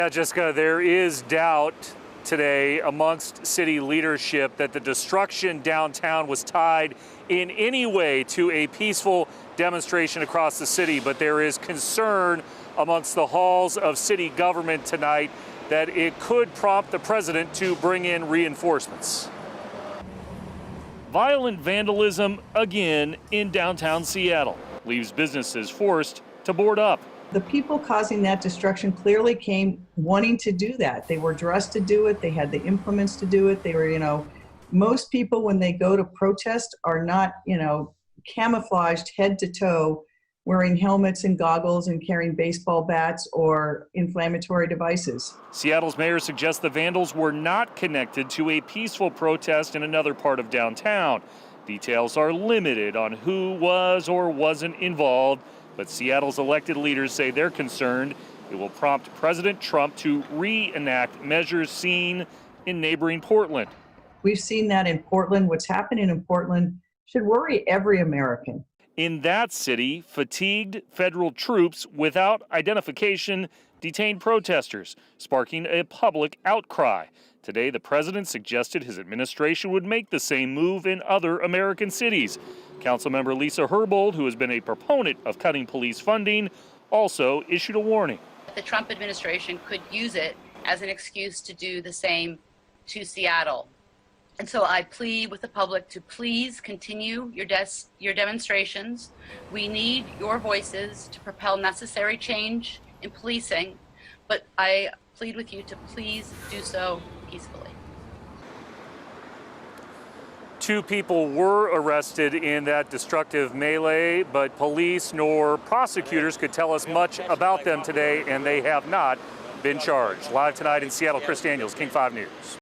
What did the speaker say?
Yeah, Jessica, there is doubt today amongst city leadership that the destruction downtown was tied in any way to a peaceful demonstration across the city, but there is concern amongst the halls of city government tonight that it could prompt the president to bring in reinforcements. Violent vandalism again in downtown Seattle leaves businesses forced to board up. The people causing that destruction clearly came wanting to do that. They were dressed to do it. They had the implements to do it. They were, most people when they go to protest are not, camouflaged head to toe, wearing helmets and goggles and carrying baseball bats or inflammatory devices. Seattle's mayor suggests the vandals were not connected to a peaceful protest in another part of downtown. Details are limited on who was or wasn't involved, but Seattle's elected leaders say they're concerned it will prompt President Trump to reenact measures seen in neighboring Portland. We've seen that in Portland. What's happening in Portland should worry every American. In that city, fatigued federal troops without identification detained protesters, sparking a public outcry. Today, the president suggested his administration would make the same move in other American cities. Councilmember Lisa Herbold, who has been a proponent of cutting police funding, also issued a warning. The Trump administration could use it as an excuse to do the same to Seattle. And so I plead with the public to please continue your demonstrations. We need your voices to propel necessary change in policing, but I plead with you to please do so peacefully. 2 people were arrested in that destructive melee, but police nor prosecutors could tell us much about them today, and they have not been charged. Live tonight in Seattle, Chris Daniels, King 5 News.